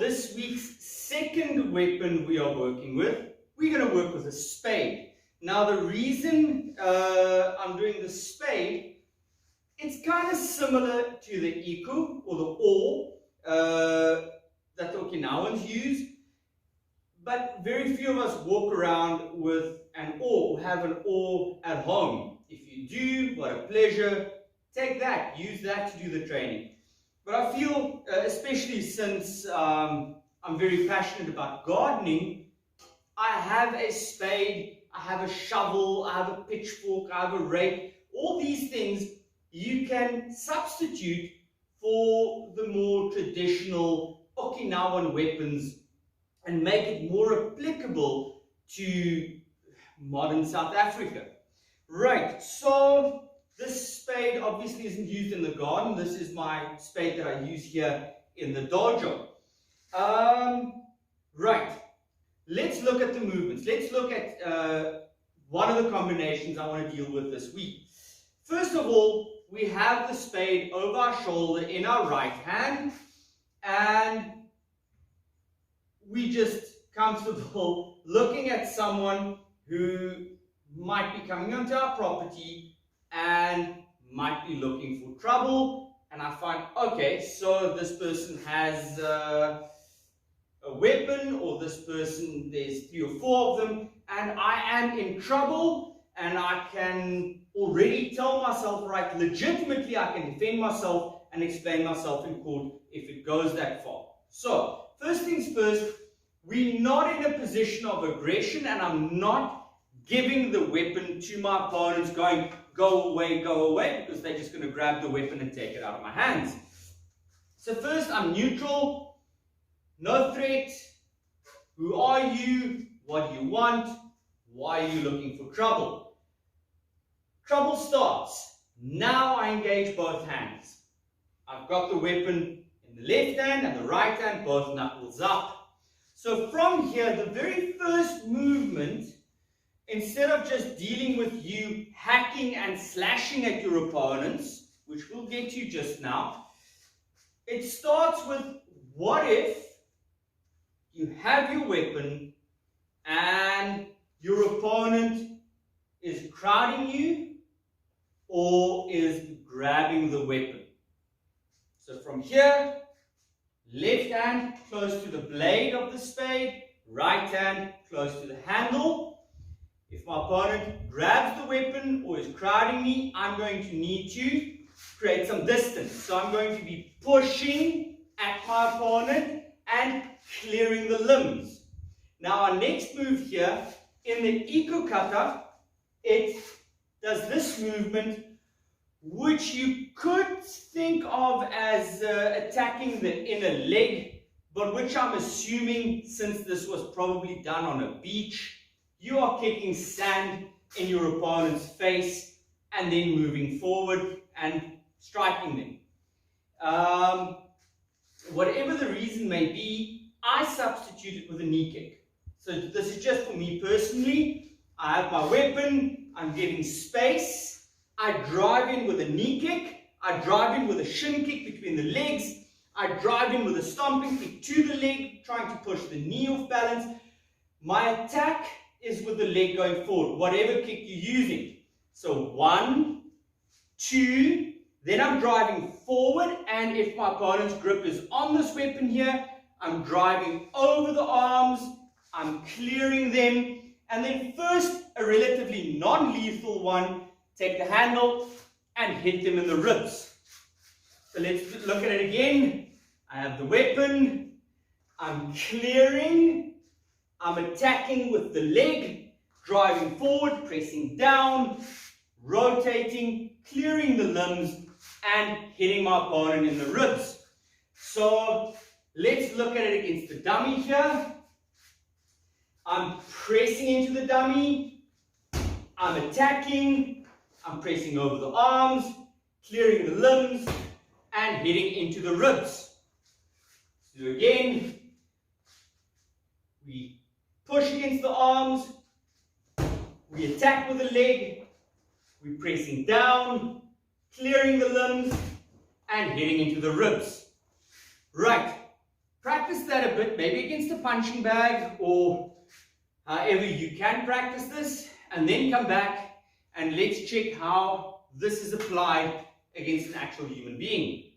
this week's second weapon we are working with, we're going to work with a spade. Now the reason I'm doing the spade, it's kind of similar to the iku or the oar that the Okinawans use, but very few of us walk around with an oar or have an oar at home. If you do, what a pleasure. Take that, use that to do the training. But I feel, especially since I'm very passionate about gardening, I have a spade, I have a shovel, I have a pitchfork, I have a rake. All these things you can substitute for the more traditional Okinawan weapons and make it more applicable to modern South Africa. Right, so this spade obviously isn't used in the garden. This is my spade that I use here in the dojo. Right, let's look at the movements. Let's look at one of the combinations I want to deal with this week. First of all, we have the spade over our shoulder in our right hand, and we just comfortable looking at someone who might be coming onto our property and might be looking for trouble, and I find, okay, so this person has a weapon, or this person, there's 3 or 4 of them, and I am in trouble, and I can already tell myself, right, legitimately I can defend myself and explain myself in court if it goes that far. So, first things first, we're not in a position of aggression, and I'm not giving the weapon to my opponents going, go away, because they're just going to grab the weapon and take it out of my hands. So first, I'm neutral, no threat. Who are you? What do you want? Why are you looking for trouble? Trouble starts. Now I engage both hands. I've got the weapon in the left hand and the right hand, both knuckles up. So from here, the very first movement, instead of just dealing with you hacking and slashing at your opponents, which we'll get to just now, it starts with, what if you have your weapon and your opponent is crowding you or is grabbing the weapon? So from here, left hand close to the blade of the spade, right hand close to the handle. If my opponent grabs the weapon or is crowding me, I'm going to need to create some distance. So I'm going to be pushing at my opponent and clearing the limbs. Now our next move here, in the Iko kata, it does this movement, which you could think of as attacking the inner leg, but which I'm assuming, since this was probably done on a beach, you are kicking sand in your opponent's face and then moving forward and striking them. Whatever the reason may be, I substitute it with a knee kick. So this is just for me personally. I have my weapon, I'm getting space, I drive in with a knee kick, I drive in with a shin kick between the legs, I drive in with a stomping kick to the leg, trying to push the knee off balance. My attack is with the leg going forward, whatever kick you're using. So 1, 2, then I'm driving forward, and if my opponent's grip is on this weapon here, I'm driving over the arms, I'm clearing them, and then first, a relatively non-lethal one, take the handle and hit them in the ribs. So let's look at it again. I have the weapon, I'm clearing, I'm attacking with the leg, driving forward, pressing down, rotating, clearing the limbs, and hitting my opponent in the ribs. So let's look at it against the dummy here. I'm pressing into the dummy, I'm attacking, I'm pressing over the arms, clearing the limbs, and hitting into the ribs. So again, we push against the arms, we attack with the leg, we're pressing down, clearing the limbs, and hitting into the ribs. Right, practice that a bit, maybe against a punching bag or however you can practice this, and then come back and let's check how this is applied against an actual human being.